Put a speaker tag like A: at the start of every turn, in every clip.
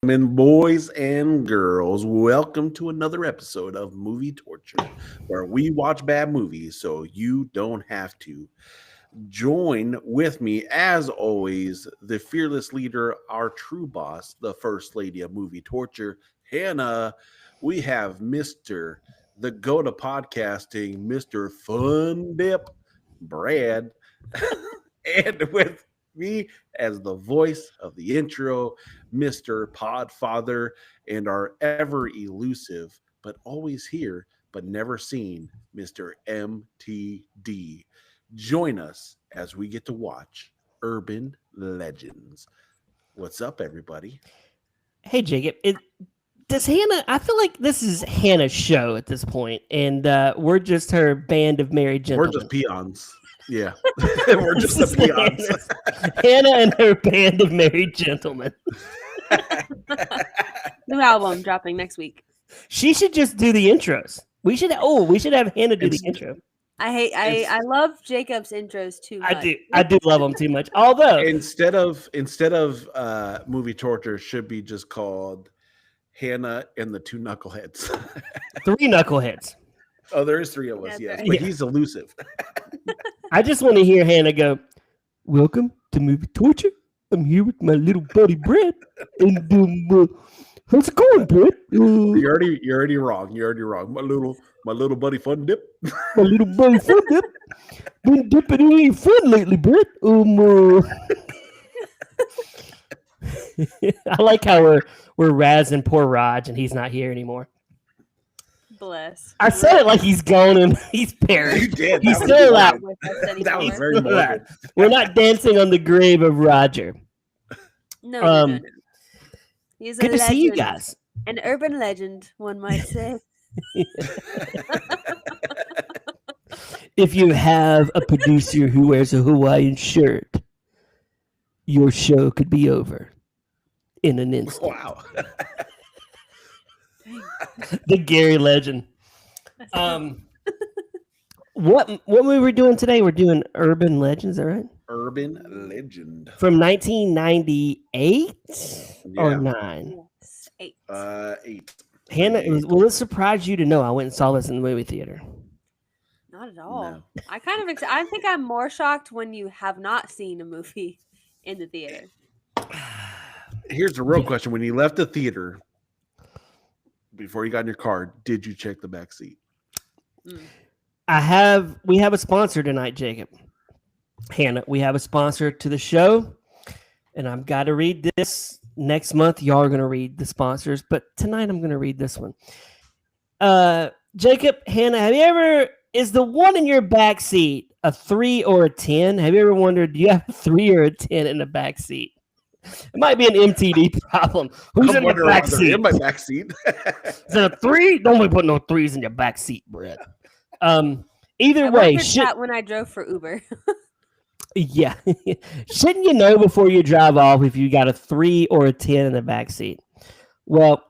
A: gentlemen, boys and girls, welcome to another episode of Movie Torture, where we watch bad movies so you don't have to. Join with me, as always, the fearless leader, our true boss, the first lady of Movie Torture, Hannah. We have Mr. the Go to Podcasting, Mr. Fun Dip, Brad, and with me as the voice of the intro, Mr. Podfather, and our ever elusive, but always here, but never seen, Mr. MTD. Join us as we get to watch Urban Legends. What's up, everybody?
B: Hey, Jacob. Does Hannah? I feel like this is Hannah's show at this point, and we're just her band of married
A: We're
B: gentlemen.
A: just peons. Yeah, we're just the peons.
B: Hannah and her band of married gentlemen.
C: New album dropping next week.
B: She should just do the intros. We should have Hannah do the intro.
C: I love Jacob's intros too much.
B: I do love them too much. Although
A: instead of Movie Torture, should be just called Hannah and the Two Knuckleheads.
B: Three knuckleheads.
A: Oh, there is three of us, yes,
C: right.
A: but he's elusive.
B: I just want to hear Hannah go, "Welcome to Movie Torture. I'm here with my little buddy Brett, and how's it going, Brett?
A: You're already wrong. You're already wrong. My little buddy Fun Dip.
B: My little buddy Fun Dip. Been dipping in any fun lately, Brett? I like how we're razzing poor Raj, and he's not here anymore.
C: Bless.
B: I said it like he's gone and he's perished.
A: You did.
B: He's
A: That
B: still
A: was
B: alive.
A: morbid. That was very morbid.
B: We're not dancing on the grave of Roger.
C: No. He's a
B: Good to
C: legend.
B: see you guys.
C: An urban legend, one might say.
B: If you have a producer who wears a Hawaiian shirt, your show could be over in an instant.
A: Wow.
B: The Gary legend. What movie we're doing today? We're doing Urban Legends, all right?
A: Urban Legend.
B: From 1998 or
A: Yeah.
B: 9?
C: Yes. 8.
A: 8.
B: Hannah, will it surprise you to know I went and saw this in the movie theater?
C: Not at all.
A: No.
C: I think I'm more shocked when you have not seen a movie in the theater.
A: Here's the real question: when you left the theater, before you got in your car, did you check the back seat?
B: We have a sponsor tonight, Jacob. Hannah, we have a sponsor to the show, and I've got to read this. Next month, y'all are going to read the sponsors, but tonight I'm going to read this one. Jacob, Hannah, is the one in your back seat a 3 or a 10? Have you ever wondered, do you have a 3 or a 10 in the back seat? It might be an MTD problem. Who's in the back seat?
A: In my back seat.
B: Is it a 3? Don't be putting no 3s in your back seat, Brett. Either
C: I
B: way,
C: wondered that when I drove for Uber.
B: yeah. Shouldn't you know before you drive off if you got a 3 or a 10 in the back seat? Well,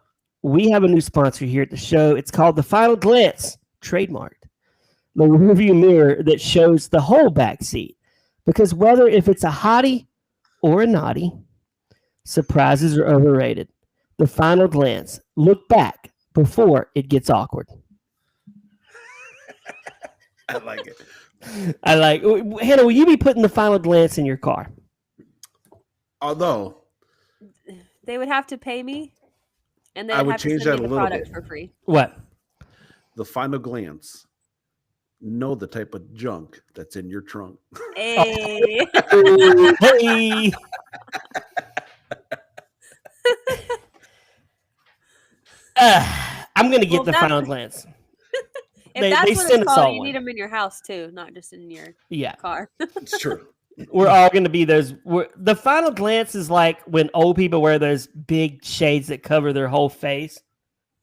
B: we have a new sponsor here at the show. It's called The Final Glance, trademarked. The rearview mirror that shows the whole back seat. Because whether if it's a hottie or a naughty, surprises are overrated. The Final Glance. Look back before it gets awkward.
A: I like it.
B: Hannah, will you be putting the Final Glance in your car?
A: Although
C: They would have to pay me, and they
A: I
C: would
A: would
C: have to
A: change
C: send
A: that
C: me
A: a
C: the
A: little
C: product
A: bit.
C: for free.
B: What?
A: The Final Glance, know the type of junk that's in your trunk.
C: Hey.
B: Hey. I'm going to get
C: Well,
B: the Final Glance.
C: If
B: They
C: that's what
B: send
C: it's
B: us all
C: called, you
B: one.
C: need them in your house too, not just in your
B: Yeah.
C: car.
A: It's true.
B: We're all going to be those. The Final Glance is like when old people wear those big shades that cover their whole face.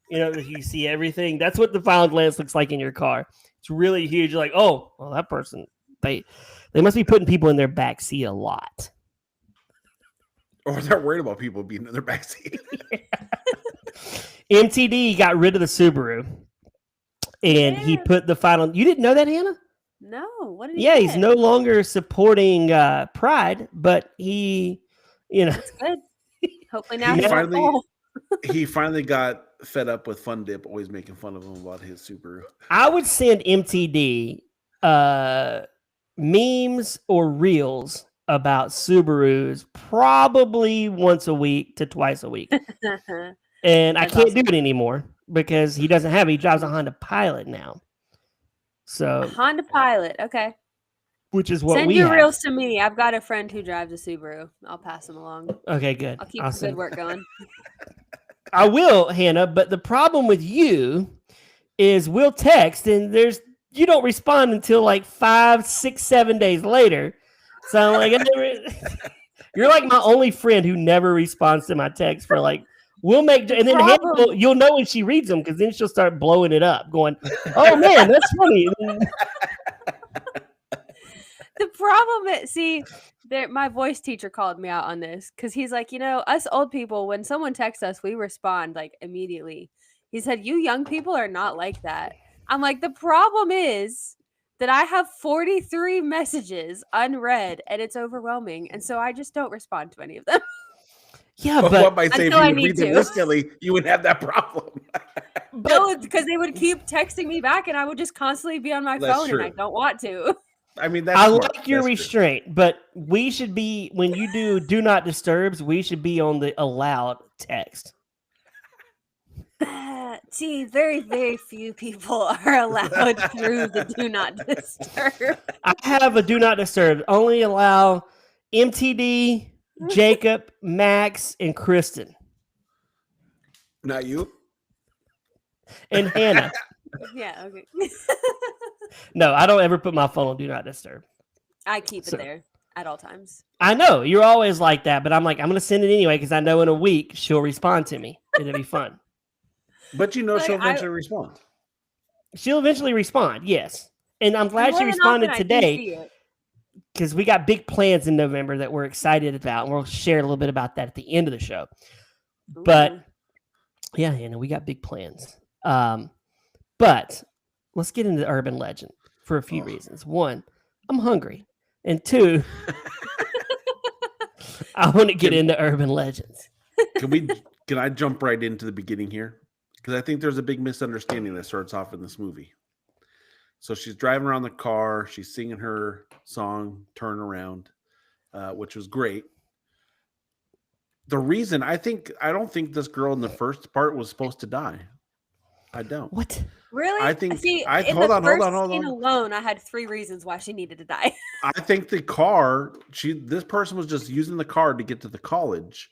B: You know, that you see everything. That's what the Final Glance looks like in your car. It's really huge. You're like, oh, well, that person, they must be putting people in their back seat a lot.
A: Or they're worried about people being in their backseat.
B: MTD got rid of the Subaru, and he
C: Yeah.
B: put the Final. You didn't know that, Hannah?
C: No, what did he
B: Yeah,
C: get?
B: he's no longer supporting Pride, but he, you know,
C: That's good. Hopefully now
A: He
C: he's
A: finally-
C: full.
A: He finally got fed up with Fun Dip always making fun of him about his Subaru.
B: I would send MTD memes or reels about Subarus probably once a week to twice a week. And I
C: That's
B: can't
C: awesome.
B: do it anymore because he doesn't have it. He drives a Honda Pilot now. So,
C: Honda Pilot. Okay.
B: which is what
C: Send
B: we
C: your
B: have.
C: reels to me. I've got a friend who drives a Subaru. I'll pass them along.
B: Okay, good.
C: I'll keep
B: I'll
C: the
B: send-
C: good work going.
B: I will, Hannah, but the problem with you is we'll text and you don't respond until like 5, 6, 7 days later. So I'm like, you're like my only friend who never responds to my text for like, and then Hannah
C: problem-
B: you'll know when she reads them because then she'll start blowing it up, going, "Oh man, that's funny."
C: The problem is, my voice teacher called me out on this because he's like, us old people, when someone texts us, we respond like immediately. He said, "You young people are not like that." I'm like, the problem is that I have 43 messages unread and it's overwhelming. And so I just don't respond to any of them.
B: Yeah,
A: But what might say if
C: until
A: you
C: I
A: would
C: need
A: read them
C: to.
A: instantly, you would have that problem.
C: No, because they would keep texting me back and I would just constantly be on my
A: That's
C: phone
A: true.
C: and I don't want to.
A: I mean, that's
B: I
A: smart.
B: like your
A: That's true.
B: restraint, but we should be when you do not disturbs. We should be on the allowed text.
C: See, very, very few people are allowed through the do not disturb.
B: I have a do not disturb. Only allow MTD, Jacob, Max, and Kristen,
A: Not you.
B: and Hannah.
C: Yeah, okay.
B: No, I don't ever put my phone on do not disturb.
C: I keep
B: So-
C: it there at all times.
B: I know you're always like that, but I'm like, I'm going to send it anyway because I know in a week she'll respond to me. It'll be fun.
A: But you know
C: Like,
A: she'll eventually respond.
B: She'll eventually respond, yes. And I'm glad
C: More
B: she
C: than
B: responded
C: often, I do
B: today
C: see it.
B: because we got big plans in November that we're excited about, and we'll share a little bit about that at the end of the show. But
C: Ooh.
B: yeah, Hannah, we got big plans. But let's get into urban legend for a few reasons. One, I'm hungry, and two, I want to get into urban legends.
A: Can I jump right into the beginning here? Because I think there's a big misunderstanding that starts off in this movie. So she's driving around the car. She's singing her song, Turn Around, which was great. The reason I don't think this girl in the first part was supposed to die. I don't.
B: What?
C: Really?
A: I think-
C: See,
A: I-
C: in
A: hold
C: the
A: on, hold
C: first
A: on, hold
C: scene
A: on.
C: alone, I had 3 reasons why she needed to die.
A: I think the car, this person was just using the car to get to the college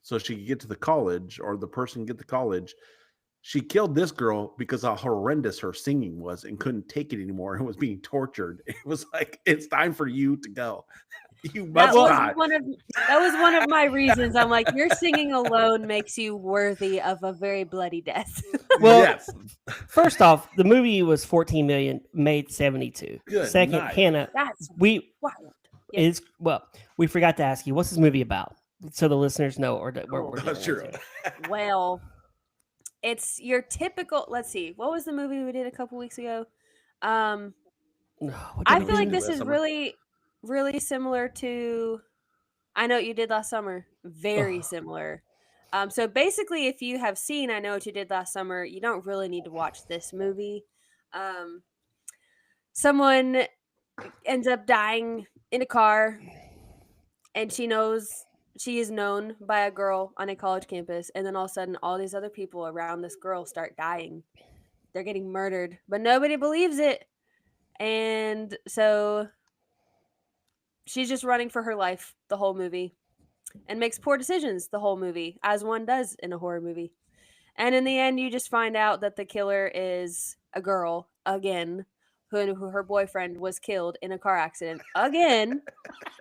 A: so she could get to the college, or the person get to college. She killed this girl because how horrendous her singing was and couldn't take it anymore and was being tortured. It was like, it's time for you to go. You must die.
C: That was one of my reasons. I'm like, your singing alone makes you worthy of a very bloody death.
B: Well,
A: Yes.
B: First off, the movie was 14 million, made 72.
A: Good
B: Second,
A: night.
B: Hannah,
C: That's
B: we
C: wild.
B: we forgot to ask you, what's this movie about? So the listeners know where we're
A: That's
B: getting
A: true.
B: into.
C: Well, it's your typical. Let's see. What was the movie we did a couple weeks ago?
B: No, what
C: I
B: did
C: feel
B: we
C: like
B: do?
C: this
A: last
C: is
A: summer?
C: really, really similar to I Know What You Did Last Summer. Very similar. So basically, if you have seen I Know What You Did Last Summer, you don't really need to watch this movie. Someone ends up dying in a car, and she is known by a girl on a college campus, and then all of a sudden, all these other people around this girl start dying. They're getting murdered, but nobody believes it. And so she's just running for her life the whole movie and makes poor decisions the whole movie, as one does in a horror movie. And in the end, you just find out that the killer is a girl again, who her boyfriend was killed in a car accident again.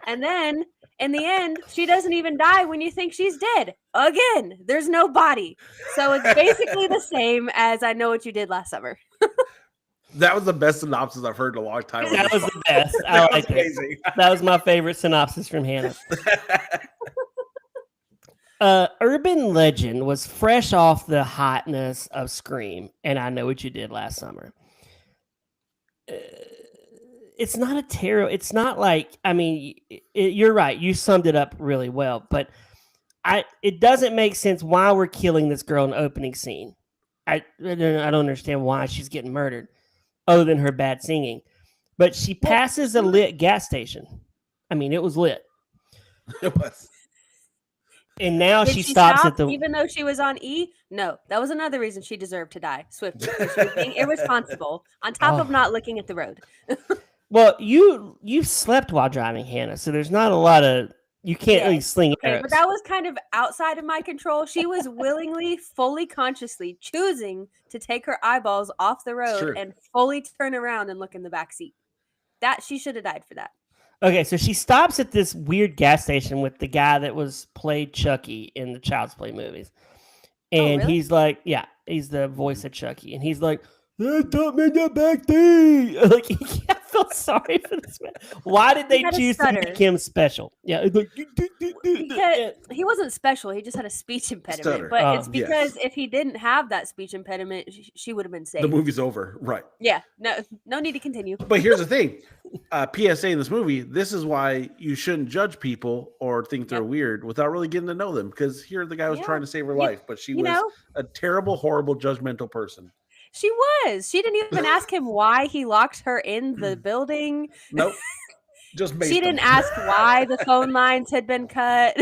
C: And then in the end, she doesn't even die when you think she's dead. Again, there's no body. So it's basically the same as I Know What You Did Last Summer.
A: That was the best synopsis I've heard in a long time.
B: That was the best. I
A: That was
B: like it.
A: amazing.
B: That was my favorite synopsis from Hannah. Urban Legend was fresh off the hotness of Scream, and I Know What You Did Last Summer. It's not a terrible. It's not like, I mean, you're right. You summed it up really well, but it doesn't make sense why we're killing this girl in the opening scene. I don't understand why she's getting murdered, other than her bad singing. But she passes a lit gas station. I mean, it was lit.
A: It was.
B: And now
C: Did
B: she
C: she
B: stops
C: stop
B: at the.
C: even though she was on E? No, that was another reason she deserved to die. Swift, because she was being irresponsible on top of not looking at the road.
B: Well, you slept while driving, Hannah, so there's not a lot of you can't really sling
C: Okay,
B: arrows.
C: but that was kind of outside of my control. She was willingly, fully consciously choosing to take her eyeballs off the road
A: Sure.
C: and fully turn around and look in the back seat. That she should have died for that.
B: Okay, so she stops at this weird gas station with the guy that was played Chucky in the Child's Play movies. And
C: really?
B: he's like, yeah, he's the voice of Chucky. And he's like, they took me to back there. Like, I feel sorry for this man. Why did they
C: had a
B: choose to
C: stutter.
B: make him special? Yeah, it's like,
C: He wasn't special. He just had a speech impediment.
A: Stutter.
C: But
B: Oh,
C: it's because if he didn't have that speech impediment, she would have been saved.
A: The movie's over. Right.
C: Yeah, no need to continue.
A: But here's the thing. PSA in this movie, this is why you shouldn't judge people or think they're weird without really getting to know them. Because here the guy was trying to save her life, but she was a terrible, horrible, judgmental person.
C: She was. She didn't even ask him why he locked her in the building.
A: Nope. Just made
C: She didn't ask why the phone lines had been cut.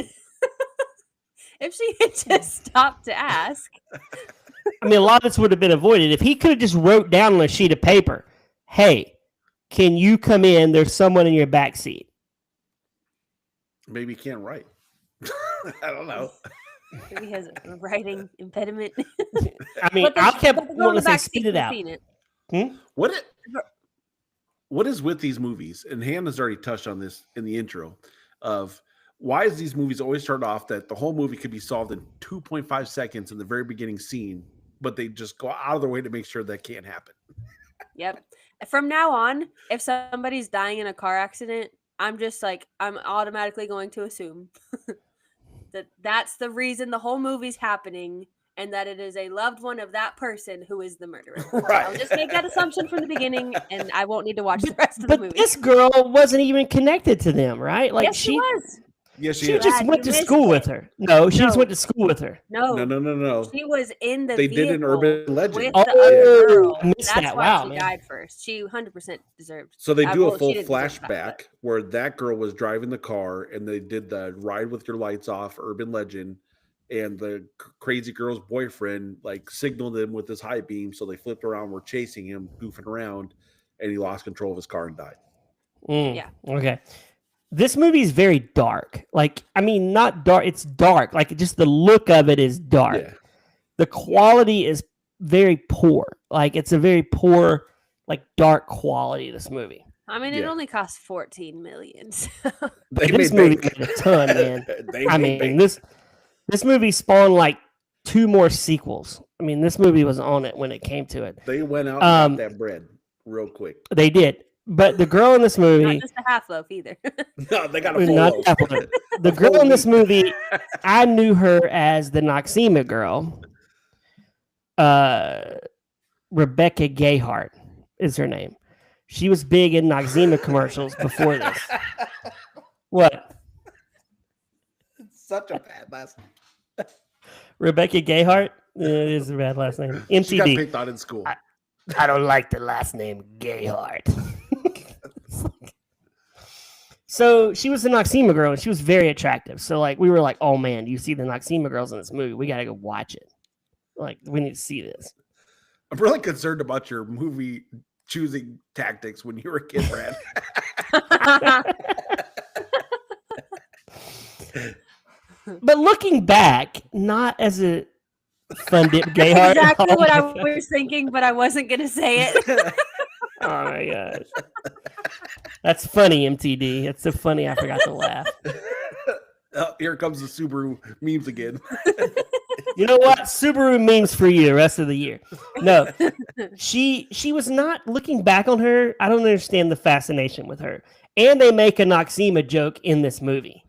C: If she had just stopped to ask.
B: I mean, a lot of this would have been avoided if he could have just wrote down on a sheet of paper, hey, can you come in? There's someone in your back seat.
A: Maybe he can't write. I don't know.
C: Maybe he has a writing impediment.
B: I mean, I kept wanting to say
C: seat
B: spit it out.
A: What is with these movies? And Hannah's already touched on this in the intro of why is these movies always start off that the whole movie could be solved in 2.5 seconds in the very beginning scene, but they just go out of their way to make sure that can't happen.
C: Yep. From now on, if somebody's dying in a car accident, I'm automatically going to assume that that's the reason the whole movie's happening and that it is a loved one of that person who is the murderer.
A: Right.
C: I'll just make that assumption from the beginning and I won't need to watch the rest of the movie.
B: But this girl wasn't even connected to them, right? Like
C: yes, she was.
A: Yes,
B: she just went to school with her. No, she just went to school with her.
C: No.
A: She
C: was in the
A: They did an urban legend.
C: with the other girl.
B: I missed
C: That's
B: that.
C: why
B: Wow,
C: she
B: man.
C: died first. She 100% deserved.
A: So they do a
C: she
A: full
C: didn't deserve that,
A: flashback where that girl was driving the car and they did the ride with your lights off urban legend, and the crazy girl's boyfriend like signaled him with his high beam, so they flipped around, were chasing him, goofing around, and he lost control of his car and died.
C: Yeah.
B: Okay. This movie is very dark. Like, I mean, not dark. It's dark. Like, just the look of it is dark.
A: Yeah.
B: The quality is very poor. Like, it's a very poor, like, dark quality of this movie.
C: I mean, it only cost $14 million. So.
B: This movie made a ton, man. I mean, this movie spawned like 2 more sequels. I mean, this movie was on it when it came to it.
A: They went out and got that bread real quick.
B: They did. But the girl in this movie,
C: not just a half loaf either.
A: No, they got a full
B: not
A: loaf.
B: half loaf. The girl in this movie, I knew her as the Noxema girl. Rebecca Gayheart is her name. She was big in Noxema commercials before this. What?
A: It's such a bad last name.
B: Rebecca Gayheart? It is a bad last name. MTD.
A: She got picked on in school.
B: I don't like the last name Gayheart. So she was the Noxema girl, and she was very attractive. So like we were like, oh man, you see the Noxema girls in this movie? We gotta go watch it. Like we need to see this.
A: I'm really concerned about your movie choosing tactics when you were a kid, Brad.
B: But looking back, not as a fun dip Gayheart.
C: Exactly what I was thinking, but I wasn't gonna say it.
B: Oh my gosh. That's funny, MTD. It's so funny I forgot to laugh.
A: Oh, here comes the Subaru memes again.
B: You know what? Subaru memes for you the rest of the year. No. She was not looking back on her. I don't understand the fascination with her. And they make a Noxema joke in this movie.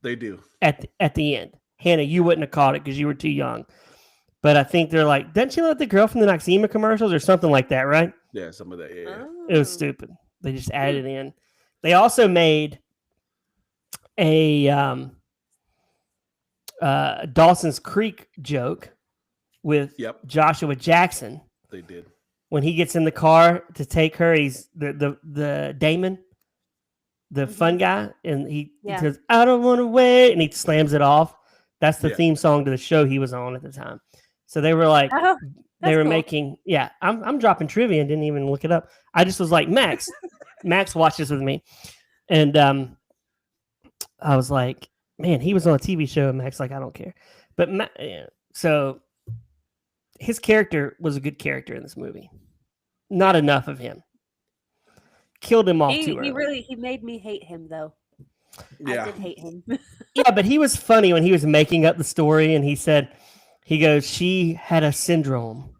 A: They do.
B: At the end. Hannah, you wouldn't have caught it because you were too young. But I think they're like, doesn't she let the girl from the Noxema commercials or something like that, right?
A: Yeah, some of that. Yeah.
B: It was stupid. They just added it in. They also made a Dawson's Creek joke with
A: Yep,
B: Joshua Jackson
A: they did.
B: when he gets in the car to take her. He's the Damon, the fun guy, and he
C: Yeah.
B: says, "I don't want to wait," and he slams it off. That's the
A: Yeah.
B: theme song to the show he was on at the time. So they were like,
C: Oh,
B: they
C: that's
B: were
C: cool.
B: making, yeah. I'm dropping trivia and didn't even look it up. I just was like, Max, Max watches with me, and I was like, man, he was on a TV show, and Max like, I don't care, but so his character was a good character in this movie. Not enough of him. Killed him off too early.
C: He made me hate him though. I
A: Yeah,
C: did hate him.
B: Yeah, but he was funny when he was making up the story, and he goes, she had a syndrome.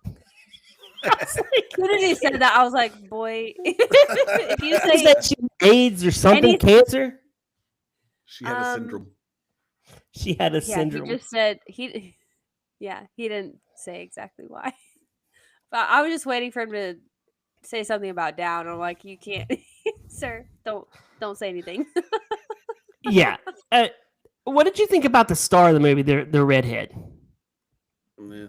C: As soon as he said that, I was like, boy, if you
B: Is
C: say
B: that she had AIDS or something?
C: Any-
B: Cancer?
A: she had a syndrome.
B: She had a
C: yeah,
B: syndrome.
C: he just said he didn't say exactly why. But I was just waiting for him to say something about Down. I'm like, you can't, sir, don't say anything.
B: Yeah. What did you think about the star of the movie, the redhead?
A: Yeah.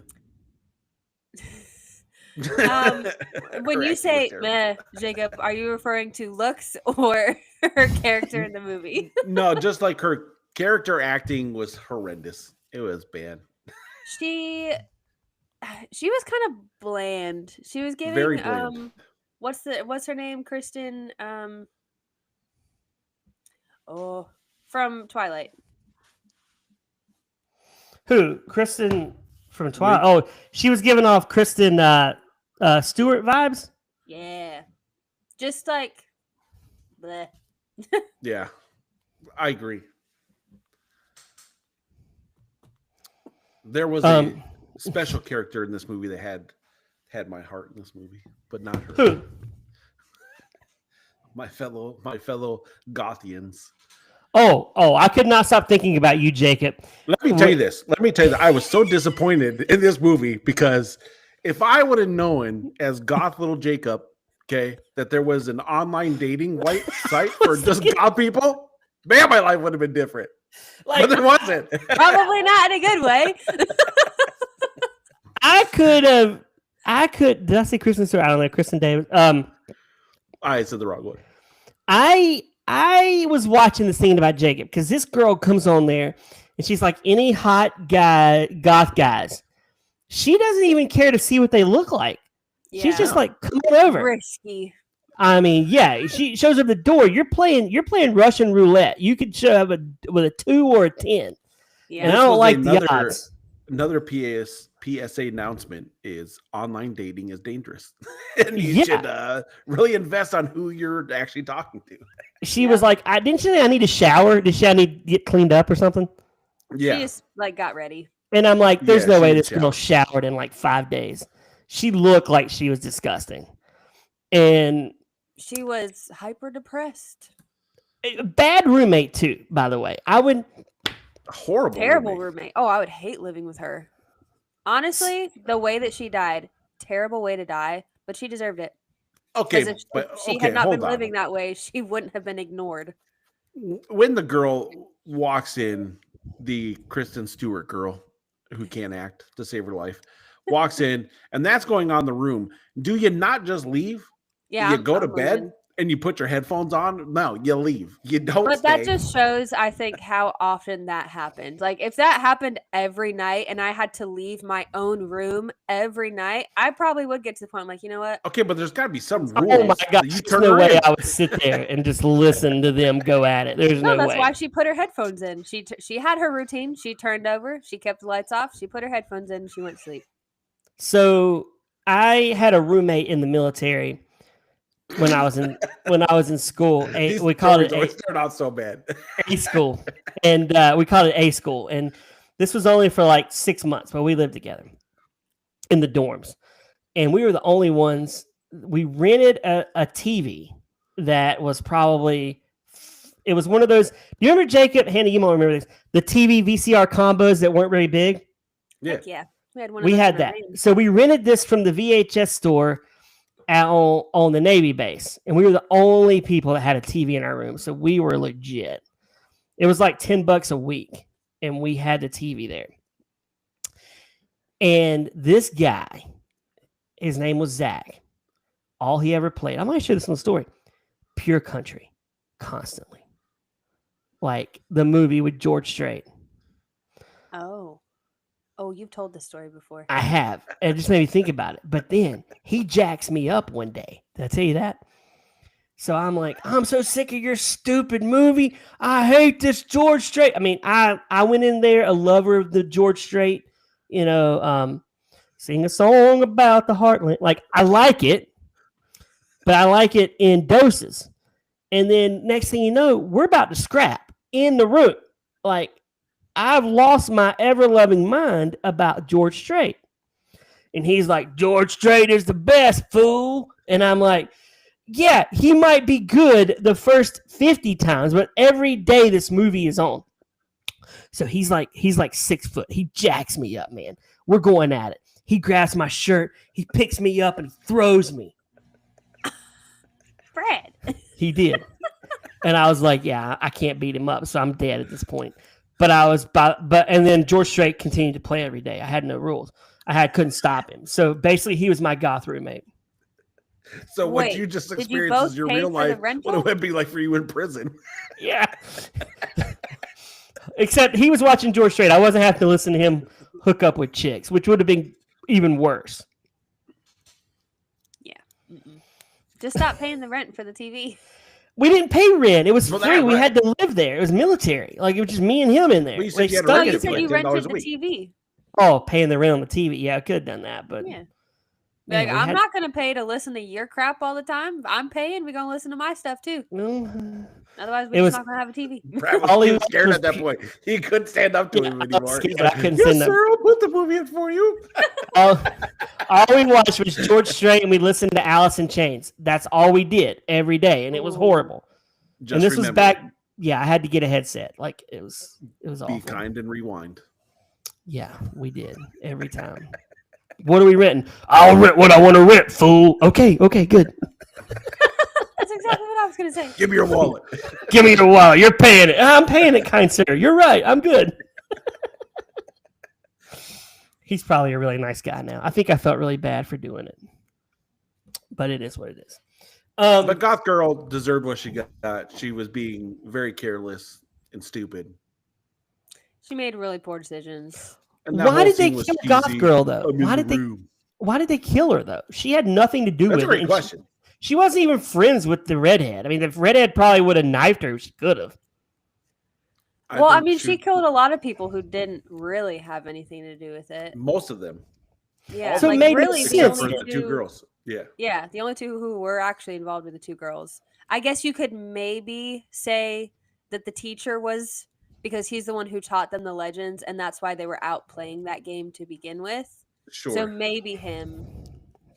C: When you
A: Her
C: say
A: acting was terrible.
C: meh, Jacob, are you referring to looks or her character in the movie?
A: No, just like her character acting was horrendous. It was bad.
C: She was kind of bland. She was giving
A: Very bland.
C: what's her name? Kristen from Twilight.
B: Who? Kristen from Twilight. Oh, she was giving off Kristen Stewart vibes.
C: Yeah. Just like bleh.
A: Yeah, I agree. There was a special character in this movie that had my heart in this movie, but not her.
B: Who?
A: My fellow Gothians.
B: Oh, I could not stop thinking about you, Jacob.
A: Let me tell you this. I was so disappointed in this movie because if I would have known as Goth Little Jacob, okay, that there was an online dating site for just goth people, man, my life would have been different.
B: Like,
A: But there wasn't.
C: Probably not in a good way.
B: I could. Did I say Kristen Stewart? I don't know. Kristen Davis.
A: I said the wrong one.
B: I was watching the scene about Jacob because this girl comes on there and she's like, any hot goth guys. She doesn't even care to see what they look like. She's just like, come on over.
C: Risky.
B: I mean, yeah, she shows up the door. You're playing Russian roulette. You could show up with a 2 or a 10.
C: Yeah.
B: And I don't like the odds.
A: Another PSA announcement is online dating is dangerous. And you
B: Yeah.
A: should really invest on who you're actually talking to.
B: She was like, didn't she say I need a shower? Did she need to get cleaned up or something?
A: Yeah.
C: She just like got ready.
B: And I'm like, there's
A: Yeah,
B: no
A: she
B: way
A: did
B: this girl showered in like 5 days. She looked like she was disgusting. And
C: She was hyper depressed.
B: a bad roommate too, by the way. I would
A: Horrible.
C: Terrible
A: roommate.
C: roommate. Oh, I would hate living with her. Honestly, the way that she died, terrible way to die, but she deserved it.
A: Okay,
C: Because if
A: but
C: she
A: okay,
C: had not
A: hold
C: been
A: on.
C: living that way, she wouldn't have been ignored.
A: When the girl walks in, the Kristen Stewart girl who can't act to save her life walks in, and that's going on in the room. Do you not just leave?
C: Yeah,
A: You
C: I'm-
A: go to
C: I'm
A: bed
C: leaving.
A: and you put your headphones on? No, you leave. You don't
C: But
A: stay.
C: that just shows, I think, how often that happened. Like, if that happened every night and I had to leave my own room every night, I probably would get to the point like, you know what?
A: Okay, but there's got to be some rules.
B: oh my
A: that
B: gosh,
A: you
B: there's
A: turn
B: no
A: her
B: way
A: in.
B: I would sit there and just listen to them go at it. There's
C: No,
B: no
C: that's
B: way.
C: why she put her headphones in. She had her routine. She turned over. She kept the lights off. She put her headphones in. And she went to sleep.
B: So I had a roommate in the military when I was in school.
A: These
B: We called it
A: stories always start out so bad.
B: A school, and we called it A school. And this was only for like 6 months, but we lived together in the dorms, and we were the only ones. We rented a TV that was probably. It was one of those. Do you remember, Jacob? Hannah, you might remember this. The TV VCR combos that weren't very big.
A: Yeah.
C: Heck yeah. We had one of
B: We
C: those
B: had
C: in our
B: that.
C: van.
B: So we rented this from the VHS store on the Navy base, and we were the only people that had a TV in our room. So we were legit. It was like $10 a week, and we had the TV there. And this guy, his name was Zach. All he ever played, I might share this in the story, Pure Country, constantly. Like the movie with George Strait.
C: Oh, you've told this story before.
B: I have. And it just made me think about it. But then he jacks me up one day. Did I tell you that? So I'm like, I'm so sick of your stupid movie. I hate this George Strait. I mean, I went in there a lover of the George Strait, sing a song about the heartland. Like, I like it, but I like it in doses. And then next thing you know, we're about to scrap in the room. Like, I've lost my ever-loving mind about George Strait. And he's like, George Strait is the best, fool. And I'm like, yeah, he might be good the first 50 times, but every day this movie is on. So he's like 6 foot. He jacks me up, man. We're going at it. He grabs my shirt. He picks me up and he throws me.
C: Brad.
B: He did. And I was like, yeah, I can't beat him up, so I'm dead at this point. And then George Strait continued to play every day. I had no rules. Couldn't stop him. So basically, he was my goth roommate.
A: So
C: Wait,
A: what you just
C: did you
A: experienced
C: both
A: is your
C: pay
A: real
C: for the
A: life. What
C: rental?
A: it would be like for you in prison.
B: Yeah. Except he was watching George Strait. I wasn't having to listen to him hook up with chicks, which would have been even worse.
C: Yeah. Mm-mm. Just stop paying the rent for the TV.
B: We didn't pay rent. It was
A: Well,
B: free.
A: that
B: We
A: rent-
B: had to live there. It was military. Like, it was just me and him in there.
A: Well, you said
B: Like,
A: you had to
B: stuck
C: No,
A: rent
C: you
A: it
C: said
A: for
C: you
A: $10
C: rented
A: a
C: the
A: week.
C: TV.
B: Oh, paying the rent on the TV. Yeah, I could have done that, but
C: Yeah.
B: Man,
C: Like,
B: we
C: I'm
B: had-
C: not going to pay to listen to your crap all the time. I'm paying. We're going to listen to my stuff too.
B: well,
C: Otherwise,
B: It
C: we're
B: was-
C: just not going to have a TV.
A: Brad
B: All
A: was
B: he
A: too scared
B: was
A: at that point. He couldn't stand up to
B: Yeah,
A: him
B: I was
A: anymore.
B: scared.
A: He's
B: I
A: like,
B: couldn't
A: yes,
B: stand up.
A: sir, I'll put the movie in for you.
B: all we watched was George Strait and we listened to Alice in Chains. That's all we did every day, and it was
C: Ooh.
B: horrible.
A: Just
B: And this was
A: remember,
B: back. Yeah, I had to get a headset. Like, it was
A: Be
B: awful.
A: kind and rewind.
B: Yeah, we did every time. What are we renting? I'll rent what I want to rent, fool. Okay, good.
C: That's exactly what I was going to say.
A: Give me your wallet.
B: Give me your wallet. You're paying it. I'm paying it, kind sir. You're right. I'm good. He's probably a really nice guy now. I think I felt really bad for doing it, but it is what it is.
A: The goth girl deserved what she got. She was being very careless and stupid.
C: She made really poor decisions.
A: And that
B: Why
A: whole
B: did they
A: scene was
B: kill Goth
A: cheesy.
B: Girl though?
A: I'm in
B: Why
A: the
B: did they?
A: room.
B: Why did they kill her though? She had nothing to do
A: That's
B: with
A: a great
B: it. and
A: question.
B: She wasn't even friends with the redhead. I mean, the redhead probably would have knifed her if she could have.
C: Well, I
A: think
C: mean, she killed a lot of people who didn't really have anything to do with it.
A: most of them.
C: Yeah,
B: So it
C: like
B: made
C: really
B: sense
C: the
A: Except for
C: only
A: the two girls. Yeah.
C: Yeah, the only two who were actually involved were the two girls. I guess you could maybe say that the teacher was, because he's the one who taught them the legends, and that's why they were out playing that game to begin with.
A: Sure.
C: So maybe him.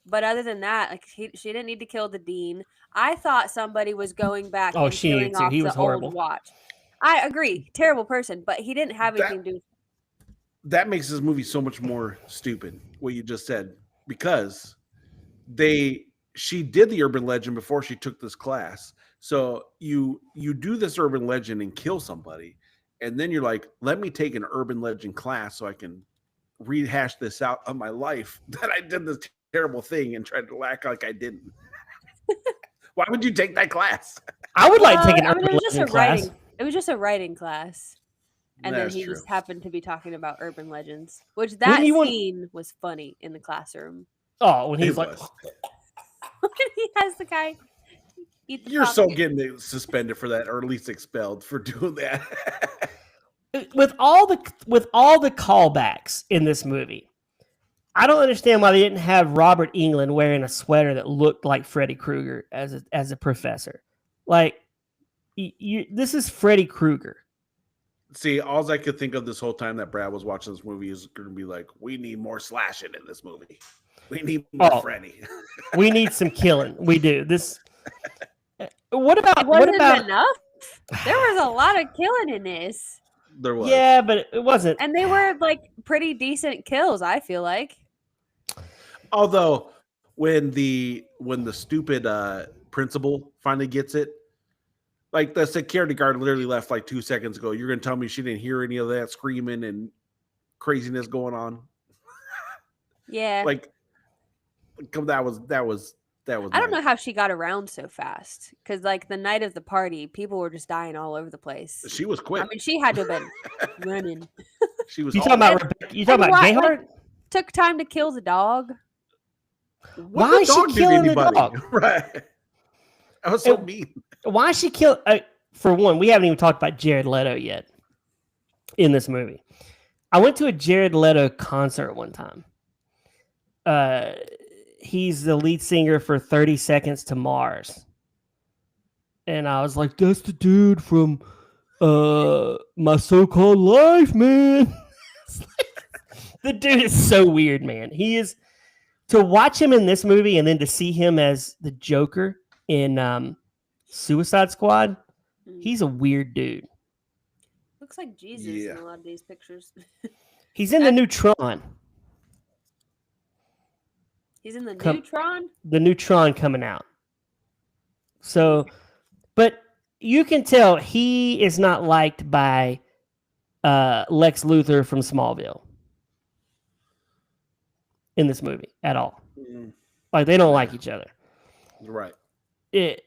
C: But other than that, like she didn't need to kill the dean. I thought somebody was going back
B: Oh,
C: and
B: she
C: killing
B: needed to.
C: off
B: He
C: the
B: was horrible.
C: old watch. I agree, terrible person, but he didn't have
A: That-
C: anything to do with
A: that makes this movie so much more stupid, what you just said, because she did the urban legend before she took this class. So you do this urban legend and kill somebody, and then you're like, let me take an urban legend class so I can rehash this out of my life that I did this terrible thing and tried to act like I didn't. Why would you take that class?
B: I would like to take an
C: I mean,
B: urban
C: it was just
B: legend
C: a
B: class.
C: writing. It was just a writing class, and then
A: That's
C: he
A: true.
C: just happened to be talking about urban legends, which
B: Wouldn't
C: that
B: you want-
C: scene was funny in the classroom.
B: Oh, when
A: It
B: he's like,
A: was.
C: He has the guy eat the
A: You're so
C: popcorn.
A: getting suspended for that, or at least expelled for doing that.
B: with all the callbacks in this movie, I don't understand why they didn't have Robert Englund wearing a sweater that looked like Freddy Krueger as a professor. Like, this is Freddy Krueger.
A: See, all I could think of this whole time that Brad was watching this movie is going to be like, we need more slashing in this movie. We need more
B: Oh.
A: Freddy.
B: We need some killing. We do this. What
C: It
B: about
C: wasn't enough. There was a lot of killing in this,
A: There was.
B: Yeah, but it wasn't.
C: and they were like pretty decent kills. I feel like.
A: Although when the stupid principal finally gets it, Like the security guard literally left like 2 seconds ago. You're gonna tell me she didn't hear any of that screaming and craziness going on?
C: Yeah.
A: Like, that was
C: I don't know how she got around so fast because, like, the night of the party, people were just dying all over the place.
A: She was quick.
C: I mean, she had to have been running.
A: She was.
B: You talking about Rebecca? You talking
C: And
B: about
C: why-
B: Gayheart?
C: Took time to kill the dog.
A: What
B: Why is she
A: dog did
B: killing the
A: anybody?
B: dog?
A: Right. That was so
B: It-
A: mean.
B: Why she kill? For one, we haven't even talked about Jared Leto yet in this movie. I went to a Jared Leto concert one time. He's the lead singer for 30 Seconds to Mars. And I was like, that's the dude from My So-Called Life, man. The dude is so weird, man. He is, to watch him in this movie and then to see him as the Joker in Suicide Squad, he's a weird dude.
C: Looks like Jesus
A: Yeah.
C: in a lot of these pictures.
B: He's in the new Tron.
C: He's in the
B: Come-
C: Neutron.
B: The new Tron coming out. So, but you can tell he is not liked by Lex Luthor from Smallville in this movie at all. Like, they don't like each other.
A: Right.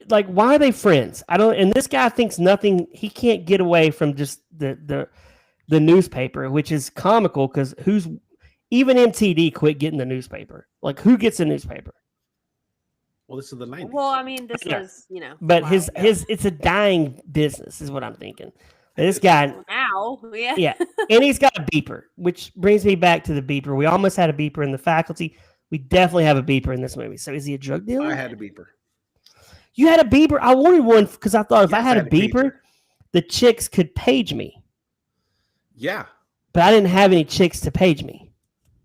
B: Like, why are they friends? I don't. And this guy thinks nothing. He can't get away from just the newspaper, which is comical because even MTD quit getting the newspaper. Like, who gets a newspaper?
A: Well, this is the 90s.
C: Well, I mean, this
B: Yeah.
C: was, you know.
B: But
C: wow.
B: his it's a dying business, is what I'm thinking. This guy,
C: Now, yeah.
B: yeah, and he's got a beeper, which brings me back to the beeper. We almost had a beeper in The Faculty. We definitely have a beeper in this movie. So is he a drug dealer?
A: I had a beeper.
B: You had a beeper? I wanted one because I thought if I
A: Yes,
B: had
A: I
B: a
A: had a pager.
B: beeper, the chicks could page me.
A: Yeah.
B: But I didn't have any chicks to page me.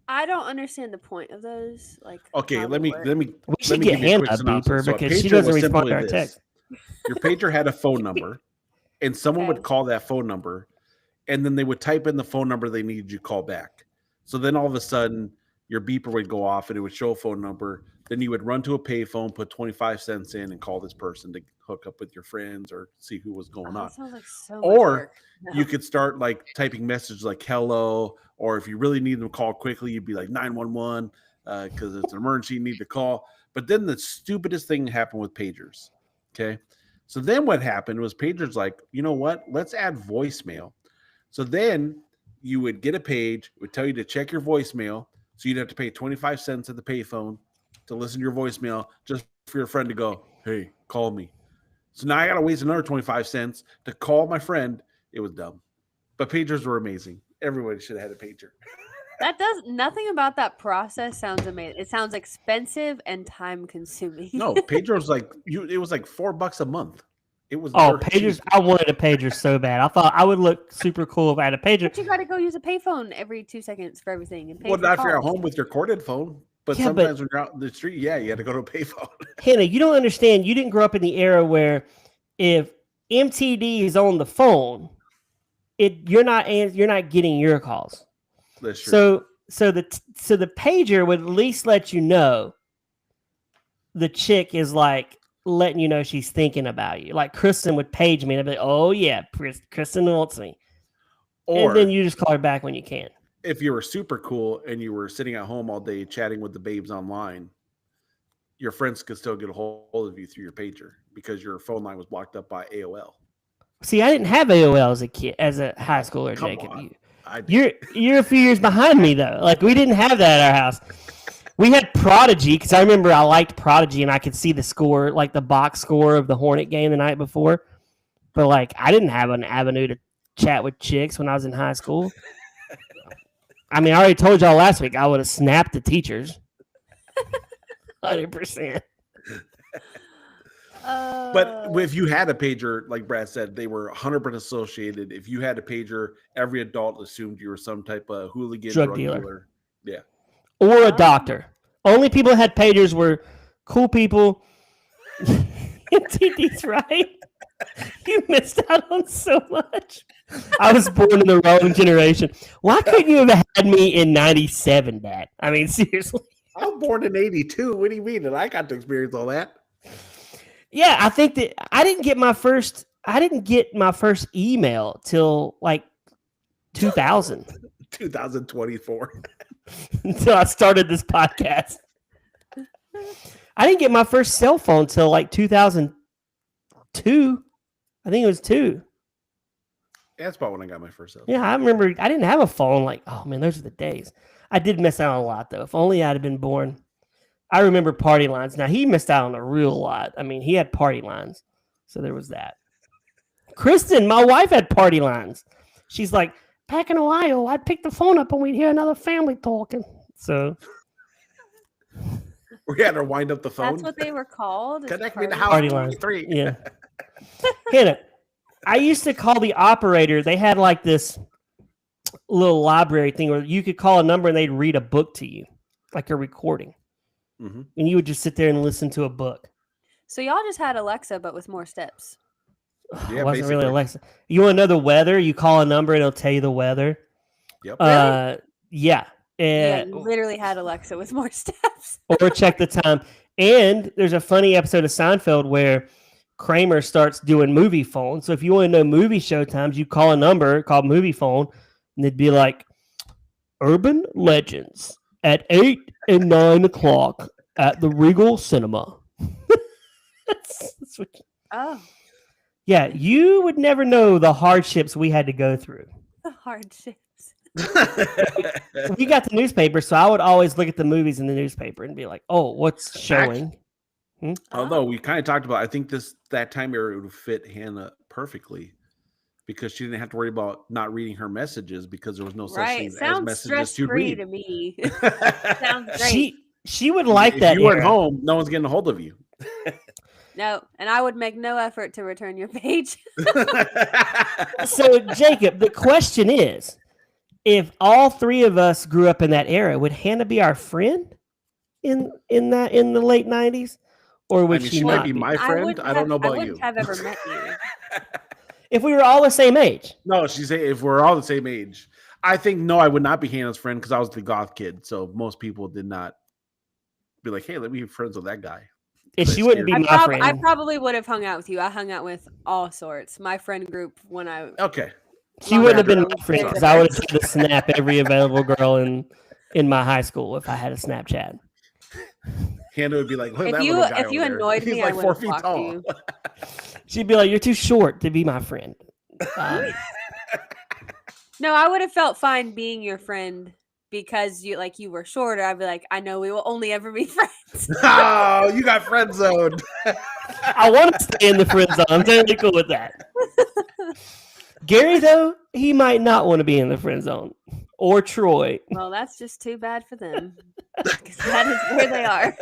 C: I don't understand the point of those. Like,
A: Okay,
C: how
A: let
C: they
A: me
C: work.
B: We should
A: me
B: get
A: give you a
B: Hannah
A: quick
B: a beeper
A: synopsis. So a
B: because she
A: pager
B: doesn't
A: was
B: respond to
A: simply
B: our
A: this.
B: text.
A: Your pager had a phone number, and someone would
C: Okay.
A: call that phone number, and then they would type in the phone number they needed you to call back. So then all of a sudden, your beeper would go off, and it would show a phone number. Then you would run to a payphone, put 25 cents in, and call this person to hook up with your friends or see who was going
C: Oh,
A: on.
C: that sounds like so much
A: Or
C: work. No.
A: You could start like typing messages like hello, or if you really need them called quickly, you'd be like 911 because it's an emergency, you need to call. But then the stupidest thing happened with pagers. Okay. So then what happened was pagers like, you know what? Let's add voicemail. So then you would get a page, it would tell you to check your voicemail. So you'd have to pay 25 cents at the payphone to listen to your voicemail just for your friend to go, hey, call me. So now I got to waste another 25 cents to call my friend. It was dumb. But pagers were amazing. Everybody should have had a pager.
C: That does nothing about that process sounds amazing. It sounds expensive and time consuming.
A: No, pager was like it was like $4 a month. It was
B: Oh,
A: dirt
B: pagers!
A: cheap.
B: I wanted a pager so bad. I thought I would look super cool if I had a pager.
C: But you got to go use a payphone every 2 seconds for everything. And pay
A: Well,
C: for
A: not if you're at
C: calls.
A: home with your corded phone. But
B: Yeah, but-
A: sometimes when you're out in the street, yeah, you had to go to a payphone.
B: Hannah, you don't understand. You didn't grow up in the era where if MTD is on the phone, you're not getting your calls.
A: That's true.
B: So the pager would at least let you know the chick is like letting you know she's thinking about you. Like Kristen would page me and I'd be like, oh yeah, Kristen wants me.
A: Or
B: And then you just call her back when you can.
A: if you were super cool and you were sitting at home all day chatting with the babes online, your friends could still get a hold of you through your pager because your phone line was blocked up by AOL.
B: See, I didn't have AOL as a kid, as a high schooler,
A: Come
B: Jacob.
A: on. I did.
B: You're a few years behind me though. Like we didn't have that at our house. We had Prodigy because I remember I liked Prodigy and I could see the score, like the box score of the Hornet game the night before. But like I didn't have an avenue to chat with chicks when I was in high school. I mean, I already told y'all last week I would have snapped the teachers. 100%.
A: But if you had a pager, like Brad said, they were 100% associated. If you had a pager, every adult assumed you were some type of hooligan,
B: Drug
A: drug
B: dealer.
A: dealer. Yeah.
B: Or a doctor. Only people that had pagers were cool people. TD's right. You missed out on so much. I was born in the wrong generation. Why couldn't you have had me in 97, Dad? I mean, seriously.
A: I was born in 82. What do you mean? And I got to experience all that.
B: Yeah, I think that I didn't get my first I didn't get my first email till like 2000
A: 2024.
B: until I started this podcast. I didn't get my first cell phone till like 2002. I think it was 2.
A: That's about when I got my first cell.
B: Yeah, I remember I didn't have a phone. Like, oh man, those are the days. I did miss out on a lot though. If only I'd have been born. I remember party lines. Now he missed out on a real lot. I mean, he had party lines. So there was that. Kristen, my wife, had party lines. She's like, back in Ohio, I'd pick the phone up and we'd hear another family talking. So
A: We had to wind up the phone.
C: That's what they were called. is
A: Connect me to
C: party
A: house
B: Party line.
A: 23.
B: yeah. Hannah, I used to call the operator. They had like this little library thing where you could call a number and they'd read a book to you, like a recording.
A: Mhm.
B: And you would just sit there and listen to a book.
C: So y'all just had Alexa, but with more steps.
A: Yeah,
B: It wasn't really
A: basically.
B: Alexa. You want to know the weather? You call a number and it'll tell you the weather.
A: Yep.
B: Yeah.
C: Yeah,
B: And,
C: you literally had Alexa with more steps.
B: or check the time. And there's a funny episode of Seinfeld where Kramer starts doing movie phone. So if you want to know movie show times, you call a number called movie phone, and they'd be like, Urban Legends at 8 and 9 o'clock at the Regal Cinema. That's what,
C: Oh,
B: yeah, you would never know the hardships we had to go through.
C: the hardships.
B: We got the newspaper, so I would always look at the movies in the newspaper and be like, "Oh, what's showing?"
A: Although we kind of talked about, I think that time area would fit Hannah perfectly because she didn't have to worry about not reading her messages because there was no such
C: Right.
A: thing as
C: Sounds
A: messages
C: stress
A: to
C: free
A: read.
C: to me. Sounds great.
B: She would like
A: if
B: that.
A: you weren't
B: era.
A: home, no one's getting a hold of you.
C: No, and I would make no effort to return your page.
B: So, Jacob, the question is, if all three of us grew up in that era, would Hannah be our friend in the late 90s, or would
A: I mean,
B: she
A: she
B: not
A: might be
B: be?
A: my friend.
C: wouldn't
A: I don't know
C: I
A: about
C: wouldn't
A: you.
C: have ever met you.
B: If we were all the same age?
A: No, she's saying if we're all the same age. I think no, I would not be Hannah's friend because I was the goth kid. So most people did not be like, "Hey, let me be friends with that guy."
B: If
A: They
B: she wouldn't be
A: scared
B: my
A: me.
B: friend.
C: I probably would have hung out with you. I hung out with all sorts. My friend group when I
A: Okay.
B: She wouldn't have been
C: Longer
B: my friend
C: ago.
B: because I would have tried to snap every available girl in my high school if I had a Snapchat.
A: Hannah would be like, "Look at
C: if
A: that
C: you
A: little guy
C: if you
A: over there.
C: annoyed
A: He's
C: me,
A: like
C: I
A: 4
C: would
A: feet
C: have
A: tall."
C: you.
B: She'd be like, "You're too short to be my friend."
C: No, I would have felt fine being your friend because you were shorter. I'd be like, I know we will only ever be friends.
A: Oh, you got friend zoned.
B: I want to stay in the friend zone. I'm totally cool with that. Gary, though, he might not want to be in the friend zone. Or Troy.
C: Well, that's just too bad for them. 'Cause that is where they are.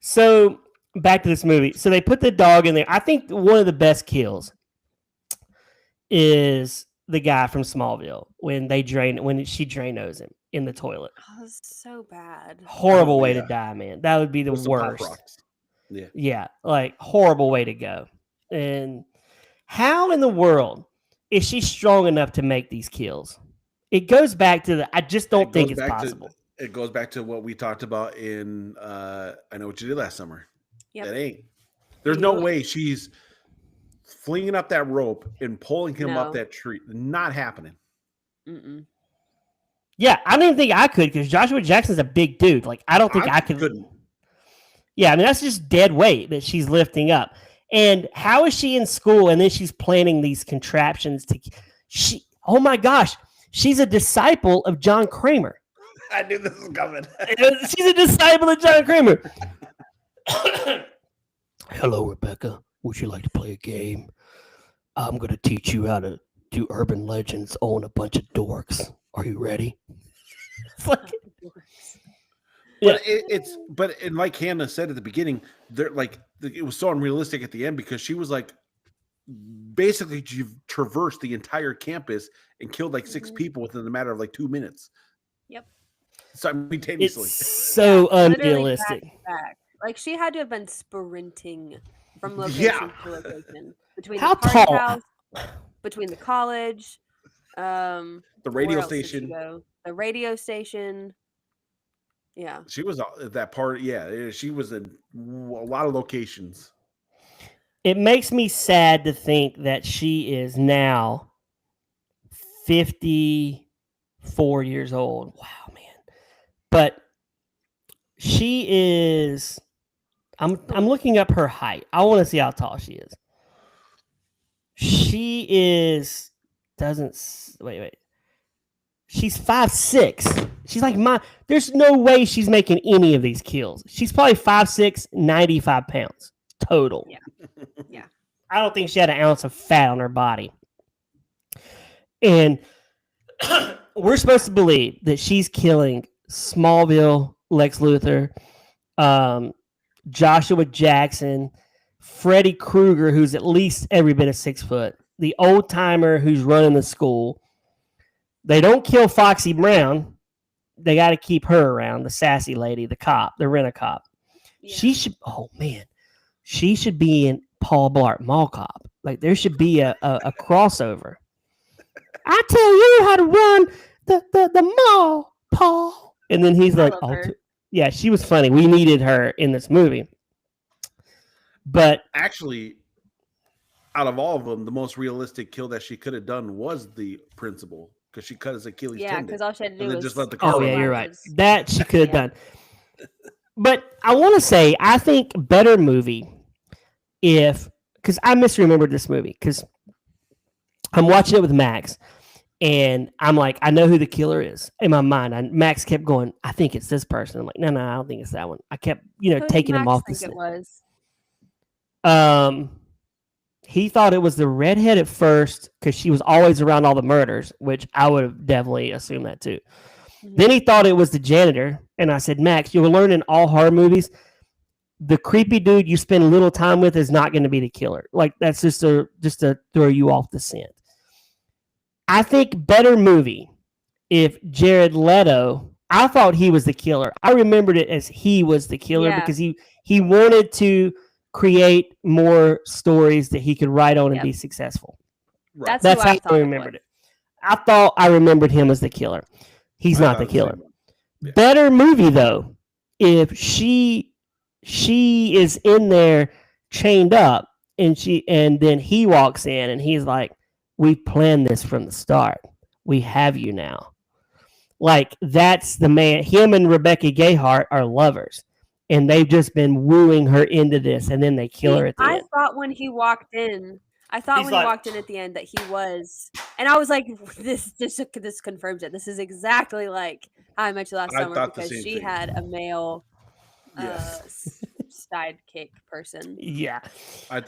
B: So back to this movie. So they put the dog in there. I think one of the best kills is the guy from Smallville when she Drano him in the toilet.
C: Oh, it's so bad.
B: Horrible
A: Oh,
B: way
A: yeah.
B: to die, man. That would be the
A: With some Pop
B: worst.
A: Rocks. Yeah.
B: Yeah, like horrible way to go. And how in the world is she strong enough to make these kills? It goes back to I just don't think it's possible.
A: It goes back to what we talked about in I Know What You Did Last Summer.
C: Yep.
A: It ain't. There's no
C: Nope.
A: way she's flinging up that rope and pulling him up
C: No.
A: that tree. Not happening.
C: Mm-mm.
B: Yeah, I don't even think I could because Joshua Jackson's a big dude. Like, I don't think I could.
A: couldn't.
B: Yeah, I mean, that's just dead weight that she's lifting up. And how is she in school and then she's planning these contraptions oh my gosh, she's a disciple of John Kramer.
A: I knew this was coming.
B: She's a disciple of John Kramer. Hello, Rebecca. Would you like to play a game? I'm going to teach you how to do urban legends on a bunch of dorks. Are you ready? It's like,
A: But and like Hannah said at the beginning, it was so unrealistic at the end because she was like basically traversed the entire campus and killed like 6 people within the matter of like 2 minutes.
C: Yep.
A: Simultaneously.
B: it's so
C: Literally
B: unrealistic.
C: back. Like she had to have been sprinting from location
A: Yeah.
C: to location between
B: How
C: the party
B: tall?
C: house, between the college,
A: The
C: where
A: radio
C: else did she
A: station.
C: go? The radio station. Yeah.
A: She was at that part. Yeah, she was in a lot of locations.
B: it makes me sad to think that she is now 54 years old. Wow, man. But she is I'm looking up her height. I want to see how tall she is. She is wait. She's 5'6". She's like there's no way she's making any of these kills. She's probably 5'6", 95 pounds total.
C: Yeah.
B: I don't think she had an ounce of fat on her body. And we're supposed to believe that she's killing Smallville, Lex Luthor, Joshua Jackson, Freddy Krueger, who's at least every bit of 6 foot, the old timer who's running the school. They don't kill Foxy Brown. They got to keep her around, the sassy lady, the cop, the rent-a-cop.
C: Yeah.
B: She should be in Paul Blart Mall Cop. Like, there should be a crossover. I tell you how to run the mall, Paul. And then he's like, yeah, she was funny. We needed her in this movie. But
A: actually, out of all of them, the most realistic kill that she could have done was the principal, because she cut his Achilles tendon.
C: Yeah, because all she had to do was
A: just let the car.
B: Oh yeah, you're right. That she could have done. But I want to say, I think better movie because I misremembered this movie because I'm watching it with Max, and I'm like, I know who the killer is in my mind. Max kept going, I think it's this person. I'm like, no, I don't think it's that one. I kept, taking him off.
C: It was.
B: He thought it was the redhead at first because she was always around all the murders, which I would have definitely assumed that too. Mm-hmm. Then he thought it was the janitor, and I said, Max, you'll learn in all horror movies, the creepy dude you spend a little time with is not going to be the killer. Like, that's just to throw you off the scent. I think better movie if Jared Leto, I thought he was the killer. I remembered it as he was the killer because he wanted to create more stories that he could write on and be successful.
C: Right.
B: That's how I remembered it. I thought I remembered him as the killer. He's not the killer. Yeah. Better movie though, if she is in there chained up and then he walks in and he's like, we planned this from the start. We have you now. Like, that's the man. Him and Rebecca Gayheart are lovers. And they've just been wooing her into this, and then they kill her at the end.
C: I thought when he walked in at the end that he was, and I was like, this confirms it. This is exactly like How I Met Your Last Summer, because she had a male sidekick person.
B: Yeah.
C: I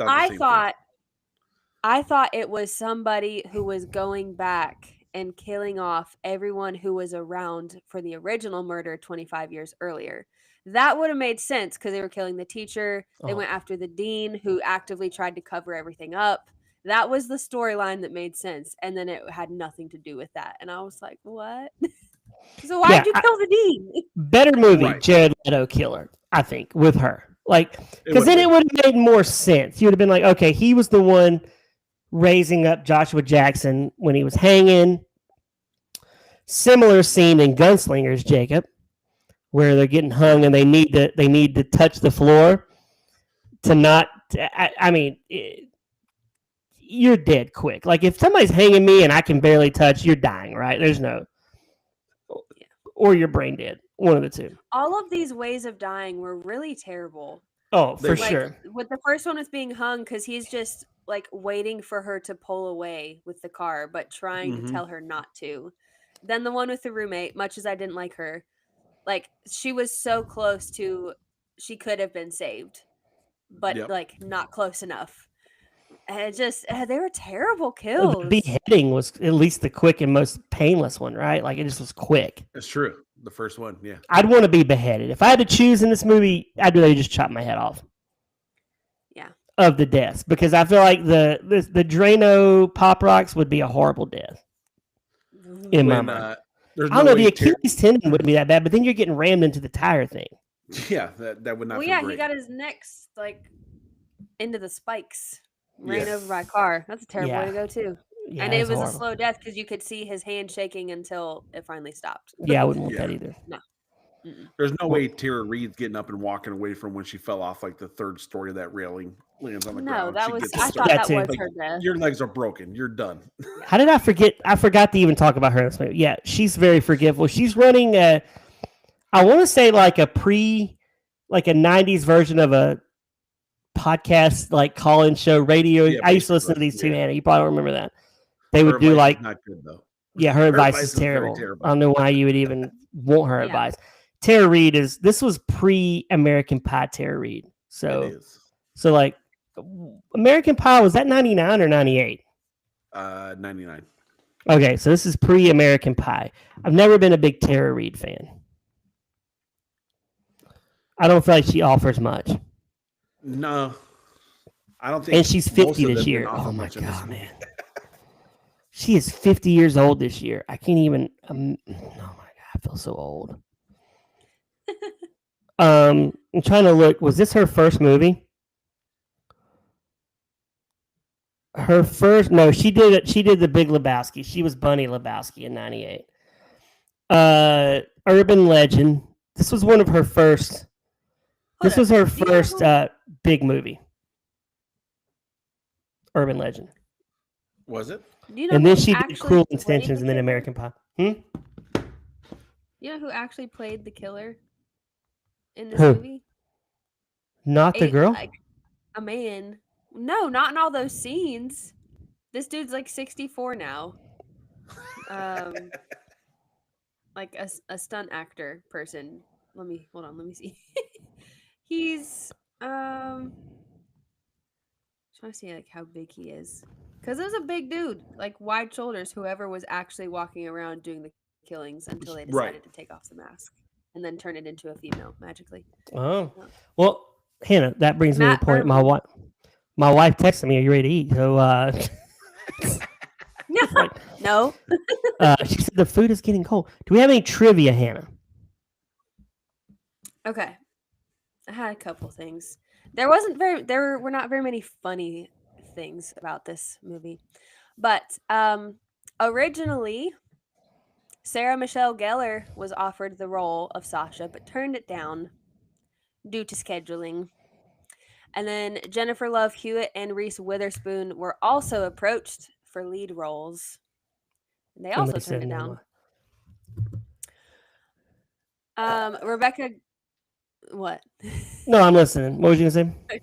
C: thought it was somebody who was going back and killing off everyone who was around for the original murder 25 years earlier. That would have made sense because they were killing the teacher. They went after the dean who actively tried to cover everything up. That was the storyline that made sense. And then it had nothing to do with that. And I was like, what? So why did you kill the dean?
B: Better movie, Jared Leto killer, I think, with her. Like, because then it would have made more sense. You would have been like, okay, he was the one raising up Joshua Jackson when he was hanging. Similar scene in Gunslingers, Jacob, where they're getting hung and they need to touch the floor to not. You're dead quick. Like, if somebody's hanging me and I can barely touch, you're dying, right? There's no, or you're brain dead. One of the two.
C: All of these ways of dying were really terrible.
B: Oh, for sure.
C: With the first one with being hung, because he's just like waiting for her to pull away with the car, but trying to tell her not to. Then the one with the roommate, much as I didn't like her, like, she was so close to, she could have been saved, but like not close enough. And it just, they were terrible kills.
B: The beheading was at least the quick and most painless one, right? Like, it just was quick.
A: It's true. The first one, yeah.
B: I'd want to be beheaded. If I had to choose in this movie, I'd rather just chop my head off.
C: Yeah.
B: Of the deaths, because I feel like the Drano Pop Rocks would be a horrible death. In my mind. I don't know, the Achilles tendon wouldn't be that bad, but then you're getting rammed into the tire thing.
A: Yeah, that would not be
C: great.
A: He
C: got his neck, like, into the spikes. Ran over by a car. That's a terrible way to go, too. Yeah, and it was horrible. A slow death because you could see his hand shaking until it finally stopped.
B: Yeah, I wouldn't want that either.
C: No. Mm-mm.
A: There's no way Tara Reid's getting up and walking away from when she fell off like the third story of that railing, lands on the
C: No,
A: ground.
C: that
A: She
C: was.
A: gets
C: I
A: up,
C: thought
B: That
C: that
B: too.
C: was
A: like,
C: her death.
A: your legs are broken. You're done.
B: How did I forget? I forgot to even talk about her in this movie. Yeah, she's very forgivable. She's running I want to say like a 90s version of a podcast, like call-in show radio.
A: Yeah,
B: I used to
A: basically,
B: listen to these two,
A: yeah.
B: Hannah. You probably don't remember that. They
A: Her
B: would do
A: advice
B: like,
A: is not good though.
B: yeah, her advice is
A: very
B: terrible.
A: terrible.
B: I don't know why you would even want her
C: Yeah.
B: advice. Tara Reid this was pre-American Pie Tara Reid.
A: It
B: So,
A: is.
B: so like American Pie, was that 99 or 98?
A: 99.
B: Okay, so this is pre-American Pie. I've never been a big Tara Reid fan. I don't feel like she offers much.
A: No, I don't think.
B: And she's
A: most
B: 50
A: of
B: this
A: them
B: year.
A: can offer
B: Oh my
A: much in this
B: God,
A: movie.
B: man. She is 50 years old this year. I can't even. Oh my God, I feel so old. I'm trying to look. Was this her first movie? Her first? No, she did it. She did The Big Lebowski. She was Bunny Lebowski in '98. Urban Legend. This was one of her first. This was her first big movie. Urban Legend.
A: Was it?
C: Do you know
B: And then
C: who
B: she did
C: actually
B: Cruel
C: played
B: Intentions
C: the
B: and then
C: killer?
B: American Pie.
C: You know who actually played the killer in this
B: Who?
C: movie?
B: Not the girl?
C: Like a man. No, not in all those scenes. This dude's like 64 now. Like a stunt actor person. Hold on, let me see. He's trying to see like how big he is. Because it was a big dude, like wide shoulders, whoever was actually walking around doing the killings until they decided
A: Right.
C: to take off the mask and then turn it into a female magically.
B: Oh. Well, Hannah, that brings me to
C: Matt
B: the point.
C: Irwin.
B: My wife texted me, "Are you ready to eat?" So
C: No.
B: she said the food is getting cold. Do we have any trivia, Hannah?
C: Okay. I had a couple things. There were not very many funny things about this movie. But originally Sarah Michelle Gellar was offered the role of Sasha but turned it down due to scheduling. And then Jennifer Love Hewitt and Reese Witherspoon were also approached for lead roles. And they also turned it down. Rebecca what?
B: No, I'm listening. What was you gonna say?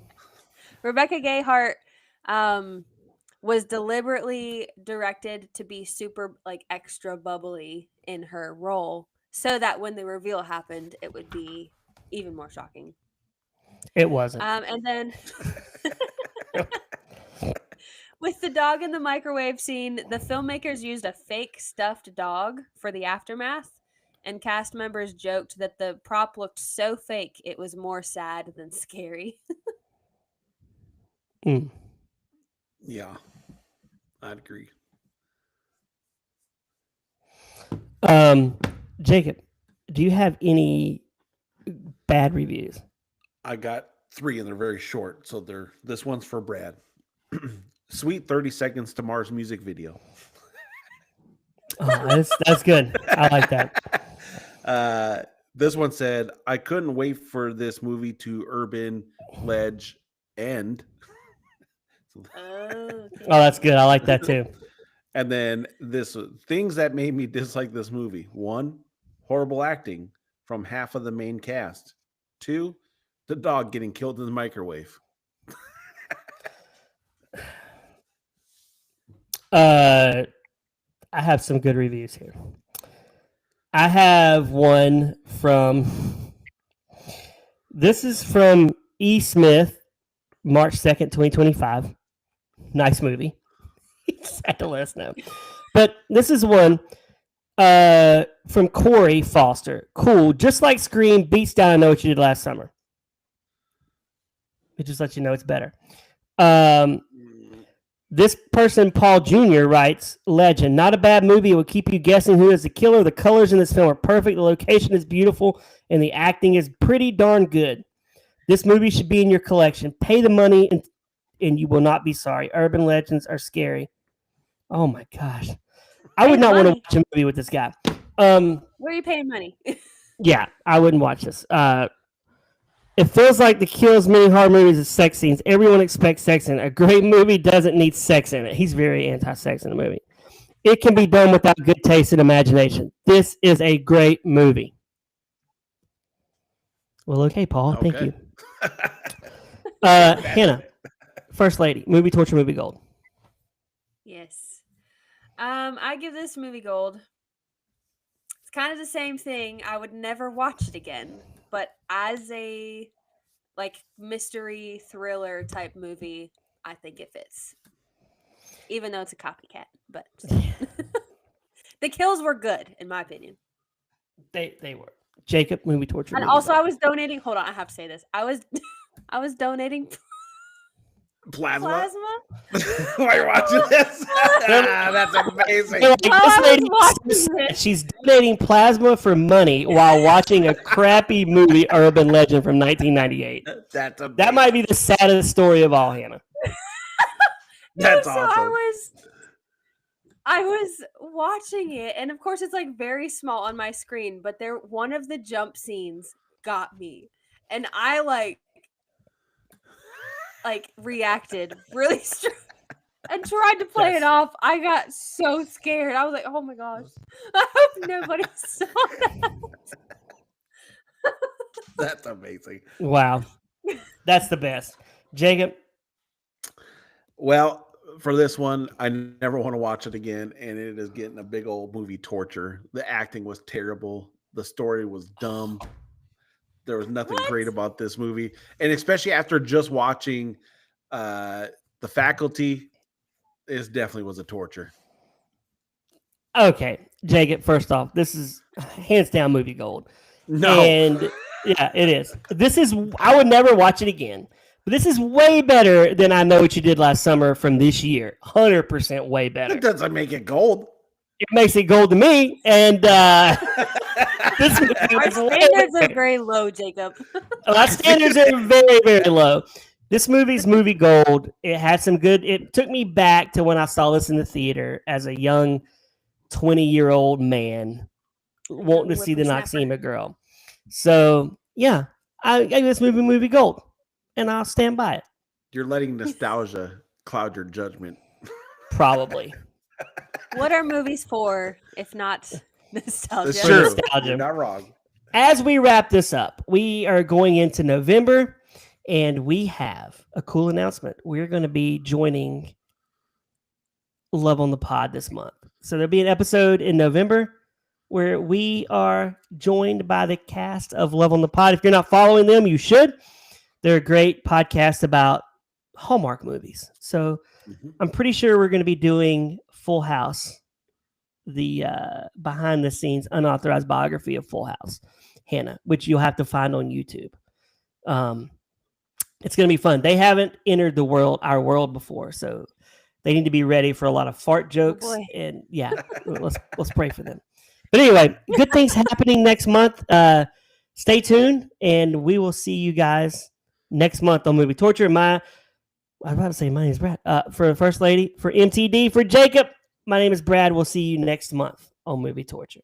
C: Rebecca Gayheart was deliberately directed to be super like extra bubbly in her role so that when the reveal happened it would be even more shocking.
B: It wasn't.
C: And then with the dog in the microwave scene, the filmmakers used a fake stuffed dog for the aftermath, and cast members joked that the prop looked so fake it was more sad than scary.
B: Mm.
A: Yeah, I'd agree.
B: Jacob, do you have any bad reviews?
A: I got 3 and they're very short. So this one's for Brad. Sweet 30 seconds to Mars music video.
B: Oh, that's good. I like that.
A: This one said, I couldn't wait for this movie to Urban Ledge end.
C: Oh,
B: that's good. I like that too.
A: And then things that made me dislike this movie. 1, horrible acting from half of the main cast. 2, the dog getting killed in the microwave.
B: I have some good reviews here. I have one from. This is from E. Smith, March 2nd, 2025. Nice movie. He just had to let us know. But this is one from Corey Foster. Cool. Just like Scream beats down I Know What You Did Last Summer. It just lets you know it's better. This person, Paul Jr., writes, Legend. Not a bad movie. It will keep you guessing who is the killer. The colors in this film are perfect. The location is beautiful. And the acting is pretty darn good. This movie should be in your collection. Pay the money and you will not be sorry. Urban legends are scary. Oh, my gosh. I would not want to watch a movie with this guy.
C: where are you paying money?
B: Yeah, I wouldn't watch this. It feels like the kills many horror movies is sex scenes. Everyone expects sex in it. A great movie doesn't need sex in it. He's very anti-sex in the movie. It can be done without good taste and imagination. This is a great movie. Well, okay, Paul. Thank
A: Okay.
B: you. Hannah, First Lady, movie torture, movie gold.
C: Yes. I give this movie gold. It's kind of the same thing. I would never watch it again, but as a mystery thriller type movie, I think it fits. Even though it's a copycat, but the kills were good in my opinion.
B: They were. Jacob, movie torture.
C: And
B: movie
C: also,
B: gold.
C: I was donating. Hold on, I have to say this. I was donating
A: Plasma.
C: plasma.
A: Why are you watching this? That's amazing.
B: They're like,
C: While
B: this
C: I was
B: lady is
C: watching
B: so sad.
C: it.
B: She's donating plasma for money while watching a crappy movie, Urban Legend from 1998.
A: That's amazing.
B: That might be the saddest story of all, Hannah.
A: That's
C: So
A: awesome.
C: I was watching it, and of course, it's like very small on my screen. But one of the jump scenes got me, and I like reacted really and tried to play it off. I got so scared. I was like, "Oh my gosh!" I hope nobody saw that.
A: That's amazing.
B: Wow. That's the best. Jacob,
A: Well, for this one, I never want to watch it again, and it is getting a big old movie torture. The acting was terrible. The story was dumb. There was nothing great about this movie, and especially after just watching The Faculty, this definitely was a torture.
B: okay. Jacob, first off, this is hands down movie gold.
A: No,
B: And yeah, it is. I would never watch it again. But this is way better than I Know What You Did Last Summer from this year. 100% way better.
A: that doesn't make it gold.
B: It makes it gold to me. And this movie
C: Our
B: was way
C: standards are
B: better.
C: very low, Jacob.
B: My standards are very, very low. This movie's movie gold. It had some good. It took me back to when I saw this in the theater as a young 20-year-old man wanting to see the
C: Whippersnapper.
B: Noxema girl. So yeah, I gave this movie gold, and I'll stand by it.
A: You're letting nostalgia cloud your judgment.
B: Probably.
C: What are movies for if not nostalgia?
A: It's
B: For
A: true.
B: nostalgia.
A: You're not wrong.
B: As we wrap this up, we are going into November, and we have a cool announcement. We're going to be joining Love on the Pod this month. So there'll be an episode in November where we are joined by the cast of Love on the Pod. If you're not following them, you should. They're a great podcast about Hallmark movies. So
A: Mhm.
B: I'm pretty sure we're going to be doing Full House, the behind the scenes unauthorized biography of Full House, Hannah, which you'll have to find on YouTube. It's going to be fun. They haven't entered our world before, so they need to be ready for a lot of fart jokes.
C: boy.
B: And yeah, let's pray for them. But anyway, good things happening next month. Stay tuned, and we will see you guys next month on Movie Torture. I was about to say my name is Brad. For the First Lady, for MTD, for Jacob, my name is Brad. We'll see you next month on Movie Torture.